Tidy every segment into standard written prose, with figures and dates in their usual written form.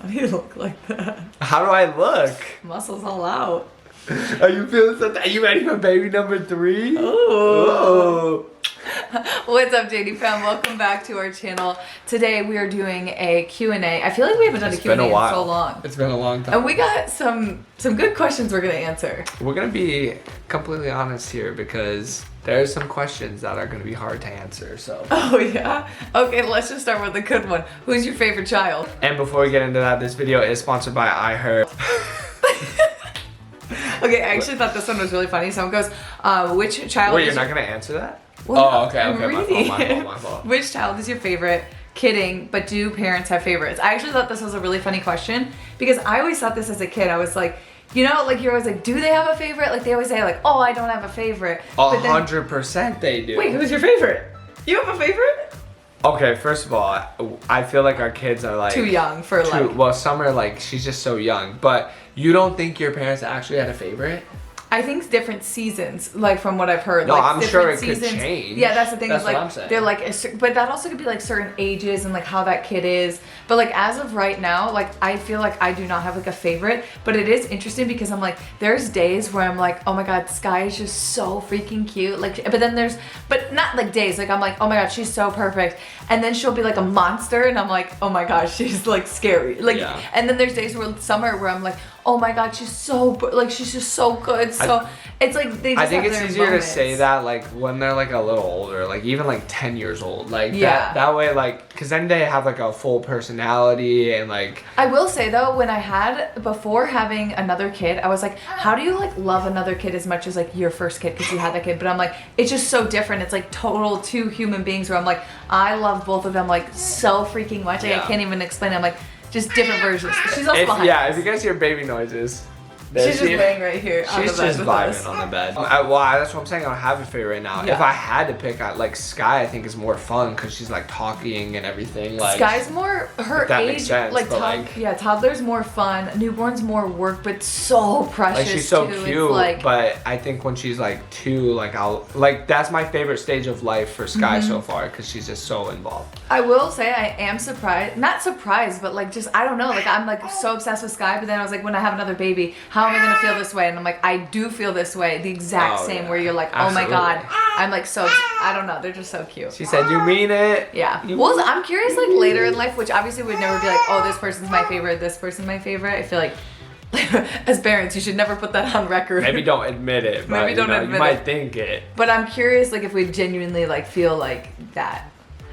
Why do you look like that? How do I look? Muscles all out. Are you feeling something? Are you ready for baby number 3? Ooh. What's up, Jatie fam? Welcome back to our channel. Today we are doing a Q&A. I feel like we haven't done a Q&A in so long. It's been a long time. And we got some good questions we're gonna answer. We're gonna be completely honest here because there's some questions that are gonna be hard to answer, so. Oh yeah? Okay, let's just start with a good one. Who's your favorite child? And before we get into that, this video is sponsored by iHerb. Okay, I actually thought this one was really funny. Someone goes, which child Wait, you're not gonna answer that? Well, okay, my fault. Which child is your favorite? Kidding, but do parents have favorites? I actually thought this was a really funny question because I always thought this as a kid. I was like, you know, like you're always like, do they have a favorite? Like they always say like, oh, I don't have a favorite. 100% they do. Wait, who's your favorite? You have a favorite? Okay, first of all, I feel like our kids are like... Too young for like... Well, Summer, like, she's just so young. But you don't think your parents actually had a favorite? I think it's different seasons, like from what I've heard. No, like, I'm sure it seasons. could change. Yeah, that's the thing. That's is like what I'm saying. they're like, but that also could be like certain ages and like how that kid is. But like as of right now, like I feel like I do not have like a favorite. But it is interesting because I'm like, there's days where I'm like, oh my god, Sky is just so freaking cute. Like, but then but not like days. Like I'm like, oh my god, she's so perfect. And then she'll be like a monster, and I'm like, oh my gosh, she's like scary. Like, yeah. And then there's days where Summer where I'm like, oh my god, she's so like she's just so good. So it's like they just I think have it's their easier moments. to say that like when they're like a little older, like even like 10 years old, like that way, like because then they have like a full personality and like. I will say though, when I had before having another kid, I was like, how do you like love another kid as much as like your first kid because you had that kid? But I'm like, it's just so different. It's like total two human beings where I'm like, I love both of them like so freaking much. Like, I can't even explain it. I'm like, just different versions. She's also behind. Yeah, if you guys hear baby noises. She's just laying right here on the bed. She's just vibing on the bed. Well, that's what I'm saying. I don't have a favorite right now. Yeah. If I had to pick, like Sky, I think is more fun because she's like talking and everything. Like Sky's more her that age. Makes sense, like, yeah, toddler's more fun. Newborn's more work, but so precious. Like she's so too. cute. Like, but I think when she's like 2, like that's my favorite stage of life for Sky so far because she's just so involved. I will say I am surprised, not surprised, but like just I don't know. Like I'm like so obsessed with Sky, but then I was like, when I have another baby, how am I gonna feel this way? And I'm like, I do feel this way, the exact same. Where you're like, oh my god, I'm like so. I don't know, they're just so cute. She said, "You mean it?" Yeah. Well, I'm curious, like later in life, which obviously would never be like, oh, this person's my favorite, this person's my favorite. I feel like. As parents, you should never put that on record. Maybe don't admit it. But, Maybe don't admit it. You might think it. But I'm curious, like if we genuinely like feel like that.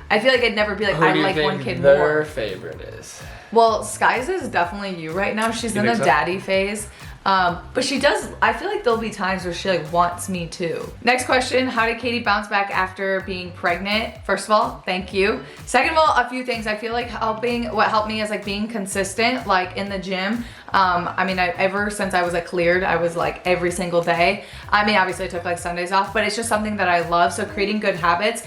I feel like I'd never be like, I like one kid more. Their favorite is. Well, Sky's is definitely you right now. She's in the daddy phase. But she does, I feel like there'll be times where she like wants me too. Next question, how did Katie bounce back after being pregnant? First of all, thank you. Second of all, a few things. I feel like what helped me is like being consistent, like in the gym. I mean, ever since I was like cleared, I was like every single day. I mean, obviously I took like Sundays off, but it's just something that I love. So creating good habits,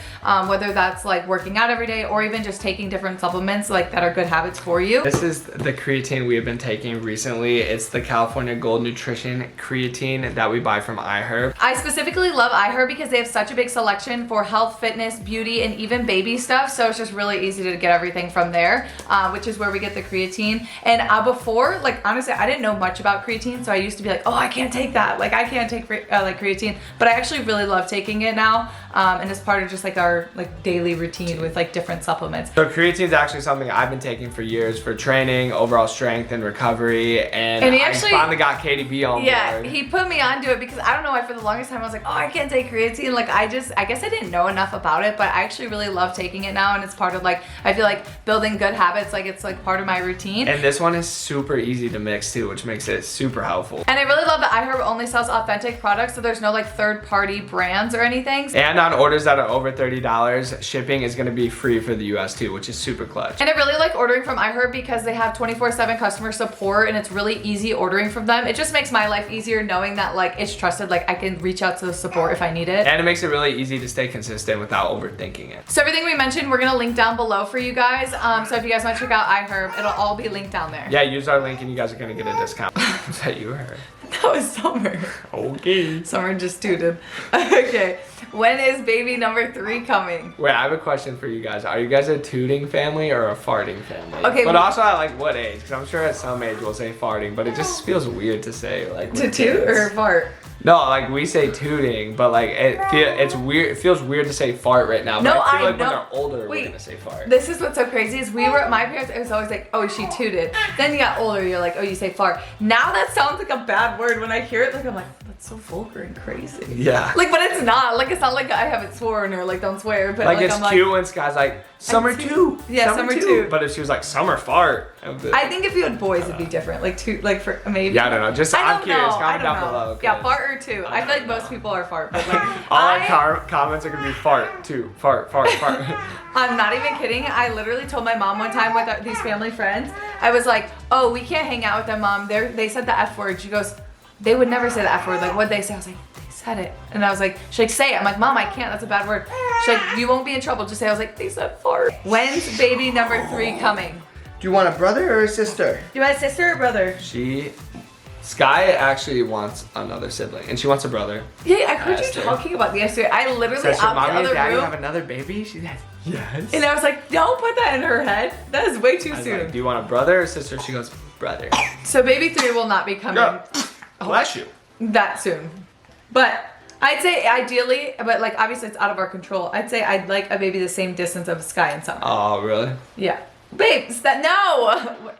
whether that's like working out every day or even just taking different supplements like that are good habits for you. This is the creatine we have been taking recently. It's the California Gold Nutrition creatine that we buy from iHerb. I specifically love iHerb because they have such a big selection for health, fitness, beauty, and even baby stuff. So it's just really easy to get everything from there, which is where we get the creatine. And before, like honestly, I didn't know much about creatine, so I used to be like, oh, I can't take that. Like I can't take like creatine, but I actually really love taking it now, and it's part of just like our like daily routine with like different supplements. So creatine is actually something I've been taking for years for training, overall strength, and recovery. And I finally got Katie B on board. Yeah, he put me onto it because I don't know why for the longest time I was like, oh, I can't take creatine. Like I guess I didn't know enough about it, but I actually really love taking it now, and it's part of like I feel like building good habits. Like it's like part of my routine. And this one is super easy to mix too, which makes it super helpful. And I really love that iHerb only sells authentic products, so there's no like third-party brands or anything. And on orders that are over $30, shipping is gonna be free for the US too, which is super clutch. And I really like ordering from iHerb because they have 24/7 customer support, and it's really easy ordering from them. It just makes my life easier knowing that like it's trusted, like I can reach out to the support if I need it. And it makes it really easy to stay consistent without overthinking it. So everything we mentioned, we're gonna link down below for you guys. So if you guys wanna check out iHerb, it'll all be linked down there. Yeah, use our link and you guys are gonna get a discount. Is that you heard? That was Summer. Okay. Summer just tooted. Okay. When is baby number 3 coming? Wait, I have a question for you guys. Are you guys a tooting family or a farting family? Okay, but also at like what age? Because I'm sure at some age we'll say farting, but it just feels weird to say like. To toot or fart? No, like we say tooting, but like it's weird. It feels weird to say fart right now. But No, I feel I like know. when they're older, Wait, we're gonna say fart. This is what's so crazy is we were at my parents. It was always like, oh, she tooted. Then you got older, you're like, oh, you say fart. Now that sounds like a bad word when I hear it. Like I'm like, that's so vulgar and crazy. Yeah. Like, but it's not. Like it's not like I haven't sworn or like don't swear. But like it's I'm cute when Sky's like summer two. Yeah, summer two. But if she was like summer fart, I think if you had boys, it'd be different. Like toot, like for maybe. Yeah, I don't know. Just I'm curious. Comment down below. Yeah, fart or toot. I feel like most people are fart, but like all our comments are gonna be fart, toot, fart. I'm not even kidding. I literally told my mom one time with these family friends, I was like, oh, we can't hang out with them, Mom. They said the F word. She goes, they would never say the F word. Like, what'd they say? I was like, they said it. And I was like, she's like, say it. I'm like, Mom, I can't. That's a bad word. She's like, you won't be in trouble. Just say, I was like, they said fart. When's baby number 3 coming? Do you want a brother or a sister? Do you want a sister or brother? Sky actually wants another sibling, and she wants a brother. Yeah, I heard you talking about this yesterday. I literally Says, should out the mommy and other daddy room. have another baby? She says, yes. And I was like, don't put that in her head. That is way too I was soon. like, do you want a brother or sister? She goes, brother. So baby 3 will not be coming Bless you. that soon. But I'd say ideally, but like obviously it's out of our control. I'd say I'd like a baby the same distance of Sky and Summer. Oh, really? Yeah. Babe, no.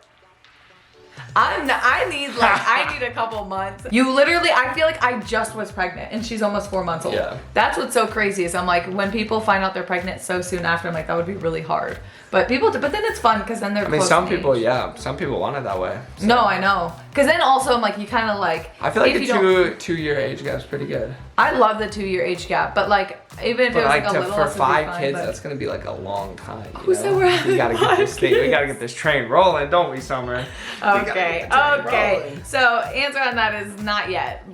I need a couple months. You literally, I feel like I just was pregnant and she's almost 4 months old. Yeah. That's what's so crazy is I'm like, when people find out they're pregnant so soon after, I'm like, that would be really hard. But then it's fun because then they're I mean, close some in people, age. yeah, some people want it that way. So. No, I know. Because then also I'm like, you kind of like. I feel like if a two-year age gap's pretty good. I love the 2-year age gap, but like even if it was like a little, for less, it'd be 5 fine, kids, but- that's gonna be like a long time. Who said we're having We gotta get 5 this thing. We kids? gotta get this train rolling, don't we, Summer? Okay. rolling. So answer on that is not yet.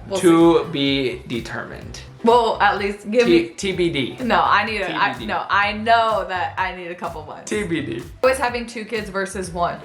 We'll see. To be determined. Well, at least give me. TBD. No, I need TBD. no, I know that I need a couple months. TBD. Always having 2 kids versus 1.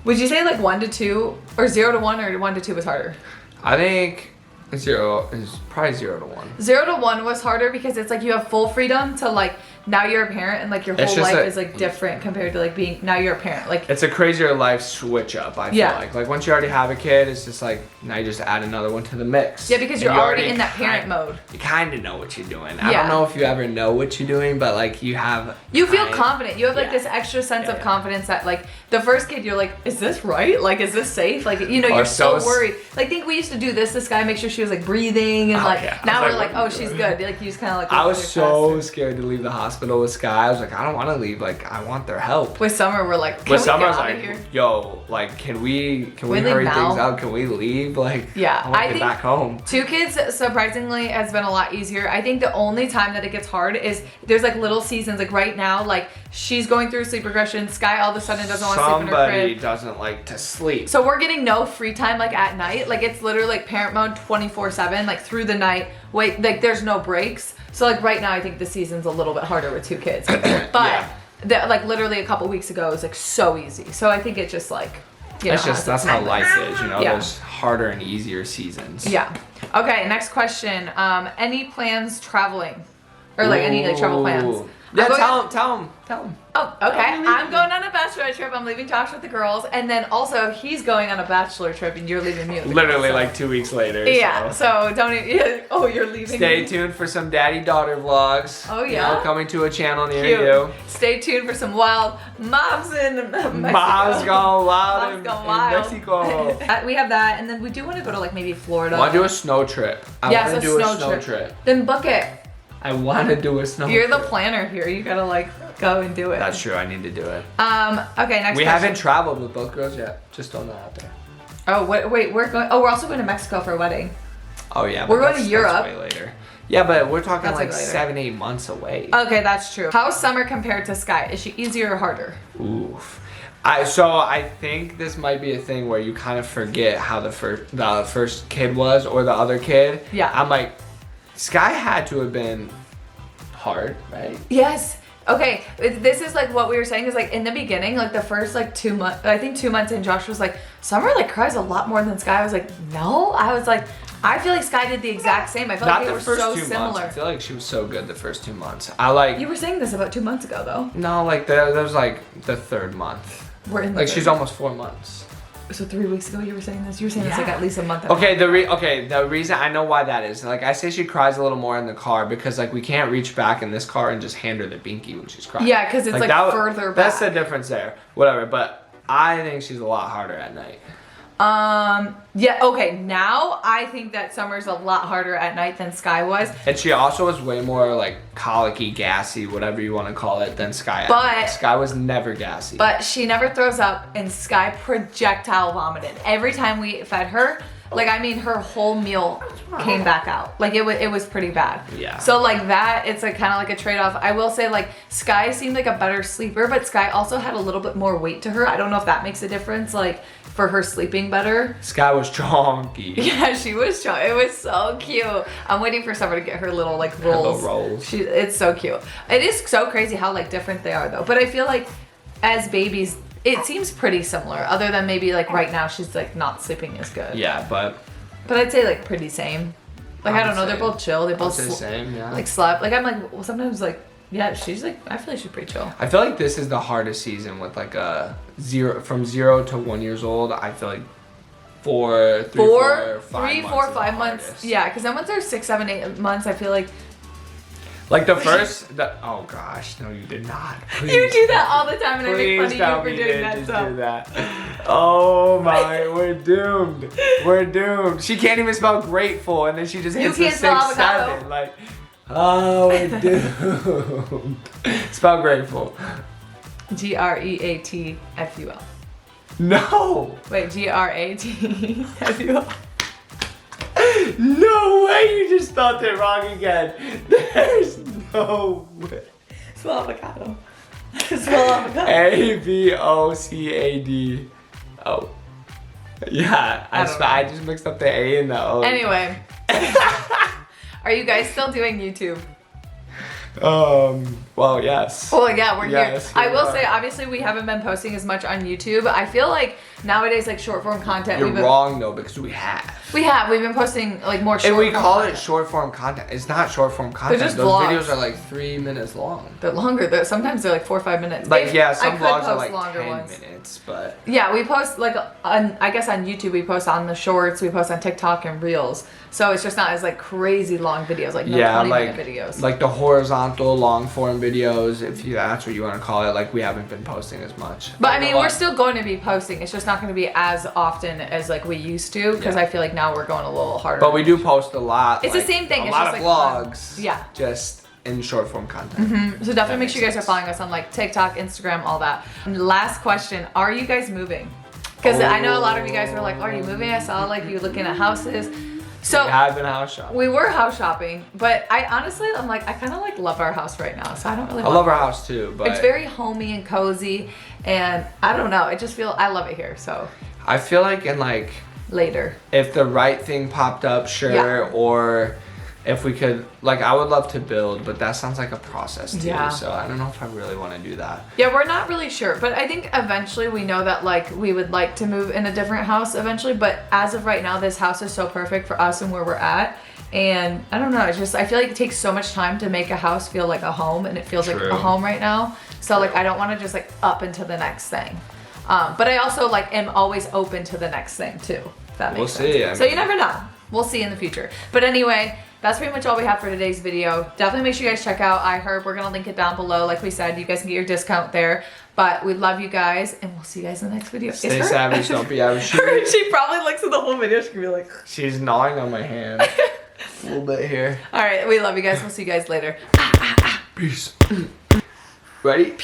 Would you say like 1 to 2 or 0 to 1 or 1 to 2 was harder? I think 0 is probably 0 to 1. 0 to 1 was harder because it's like you have full freedom to like now you're a parent and like your It's whole just life is like different compared to like being now you're a parent. Like It's a crazier life switch up, I feel Yeah. like. Like once you already have a kid, it's just like now you just add another one to the mix. yeah, because And you're you already in that parent mode. You kind of know what you're doing. I Yeah. don't know if you ever know what you're doing, but like you have. You feel kind- confident. You have like Yeah. this extra sense of Yeah. confidence that like the first kid you're like, is this right? Like, is this safe? Like, you know, Or you're so so worried. Like, think we used to do this guy, make sure she was like breathing and Oh, like yeah. I now was we're like, like, what are oh, you she's doing? good. Like you just kind of like. I was faster. so scared to leave the hospital with Sky. I was like, I don't want to leave. Like, I want their help. With Summer, we're like, can With we Summer, I get was out of like, here? yo, like, can we we leave hurry now? things out? Can we leave? Like, Yeah, I want I to get think- back home. 2 kids surprisingly has been a lot easier. I think the only time that it gets hard is there's like little seasons. Like right now, like she's going through sleep regression. Sky all of a sudden doesn't want to sleep in her Somebody crib. doesn't like to sleep. So we're getting no free time like at night. Like it's literally like parent mode 24/7, like through the night. Wait, like there's no breaks. So like right now, I think the season's a little bit harder with 2 kids. But Yeah. like literally a couple weeks ago, it was like so easy. So I think it's just like, you know, That's how life is, you know. Yeah. There's harder and easier seasons. Yeah. Okay. Next question. Any plans traveling, or like any like travel plans? Ooh. Yeah, I'm going- tell him. Oh, okay. I'm leaving. I'm going on a bachelor trip. I'm leaving Josh with the girls, and then also he's going on a bachelor trip, and you're leaving me with the Literally girls, like 2 weeks later. Yeah. So. So don't even. Oh, you're leaving. Stay me? tuned for some daddy-daughter vlogs. Oh, You yeah? know, coming to a channel near Cute. you. Stay tuned for some wild mobs in Mexico. Mom's gone wild Mom's in, gone in wild. Mexico. We have that, and then we do want to go to like maybe Florida. I want to do a snow trip. I Yes, want to a do snow a snow trip. trip. Then book it. I want to do a snow You're trip. the planner here. You gotta like go and do it. That's true. I need to do it. Okay. Next. We question. haven't traveled with both girls yet. Just throwing that out there. Oh wait, we're going. Oh, we're also going to Mexico for a wedding. Oh yeah. We're but going to that's Europe. way later. Yeah, but we're talking That's like like later. 7-8 months away. Okay, that's true. How's Summer compared to Sky? Is she easier or harder? Oof. So I think this might be a thing where you kind of forget how the first kid was or the other kid. Yeah. I'm like, Sky had to have been hard, right? Yes. Okay, this is like what we were saying is like in the beginning, like the first like 2 months, I think 2 months in, Josh was like, Summer like cries a lot more than Sky. I was like, no. I was like, I feel like Sky did the exact same. I feel Not like they the were first so 2 months. similar. I feel like she was so good the first 2 months. I like. You were saying this about 2 months ago, though. No, like that was like the 3rd month. We're in the Like third. she's almost 4 months. So 3 weeks ago you were saying this? You were saying this Yeah. like at least a month ago. Okay, the reason I know why that is. Like I say she cries a little more in the car because like we can't reach back in this car and just hand her the binky when she's crying. Yeah, because it's like that- further back. That's the difference there. Whatever, but I think she's a lot harder at night. Yeah, okay, now I think that Summer's a lot harder at night than Sky was. And she also was way more like colicky, gassy, whatever you want to call it, than Sky. But- Sky was never gassy. But she never throws up, and Sky projectile vomited. Every time we fed her, like, I mean, her whole meal came back out. Like, it was pretty bad. Yeah. So, like, that, it's, like, kind of like a trade-off. I will say, like, Sky seemed like a better sleeper, but Sky also had a little bit more weight to her. I don't know if that makes a difference, like, for her sleeping better. Sky was chonky. Yeah, she was strong. It was so cute. I'm waiting for Summer to get her little, like, rolls. little rolls. It's so cute. It is so crazy how, like, different they are, though. But I feel like as babies, it seems pretty similar, other than maybe, like, right now she's, like, not sleeping as good. Yeah, but But I'd say, like, pretty same. Like, I I'm don't know, they're saying- both chill. They I'll both say same, yeah. like, slept. Like, I'm like, well, sometimes, like, yeah, she's, like, I feel like she's pretty chill. I feel like this is the hardest season with like a from 0 to 1 years old. I feel like 5 5 months. Yeah, because then once they're 6, 7, 8 months, I feel like Like the first, oh gosh, no, you did not. Please. you do that all the time, and I make Please fun of you tell for me doing did that just stuff. do that. Oh my, we're doomed. We're doomed. She can't even spell grateful, and then she just You hits the can't 6, spell avocado. 7. Like, oh, we're doomed. Spell grateful. GREATFUL. No. Wait, GRATFUL. No way you just spelled it wrong again. There's no way. Spell avocado. Spell avocado. AVOCAD. Oh. Yeah, I don't know. I just mixed up the A and the O. Anyway. Are you guys still doing YouTube? Well, yes. Well, yeah, we're Yes, here. I we will are. say, obviously, we haven't been posting as much on YouTube. I feel like nowadays, like, short form content, You're we've been, wrong though, because we have. we've been posting like more short And we form call content. it short form content. It's not short form content. just Those vlogs. videos are like 3 minutes long. They're longer. Sometimes they're like 4 or 5 minutes. Like, If- yeah, I some could vlogs are post like longer 10 ones. minutes, but. Yeah, we post like I guess on YouTube we post on the shorts, we post on TikTok and Reels. So it's just not as like crazy long videos, like no Yeah, 20-minute videos. like the horizontal long form videos, if that's what you want to call it, like we haven't been posting as much. But I mean, we're still going to be posting. It's just not going to be as often as like we used to, because Yeah. I feel like now we're going a little harder. But we do post a lot. It's the same thing, A it's lot just, of like, fun. vlogs. Yeah. Just in short form content. So definitely make makes sure you guys are sense. following us on like TikTok, Instagram, all that. And last question, are you guys moving? Because I know a lot of you guys were like, are you moving? I saw like you looking at houses. So We have been house shopping. we were house shopping, but I honestly, I'm like, I kind of like love our house right now. So I don't really I love our house too, but It's very homey and cozy, and I don't know. I just feel I love it here. So I feel like in like later, if the right thing popped up, sure, Yeah. or if we could, like, I would love to build, but that sounds like a process too. Yeah. So I don't know if I really want to do that. yeah, we're not really sure, but I think eventually we know that like we would like to move in a different house eventually. But as of right now, this house is so perfect for us and where we're at. And I don't know, it's just I feel like it takes so much time to make a house feel like a home, and it feels like True. a home right now. So like I don't want to just like up into the next thing. But I also like am always open to the next thing too. If that makes We'll sense. see, I So you mean- never know. We'll see in the future. But anyway, that's pretty much all we have for today's video. Definitely make sure you guys check out iHerb. We're gonna link it down below. Like we said, you guys can get your discount there. But we love you guys, and we'll see you guys in the next video. Stay savage, don't be average. She probably looks at the whole video. She's gonna be like, She's gnawing on my hand. A little bit here. all right, we love you guys. We'll see you guys later. Peace. Ready?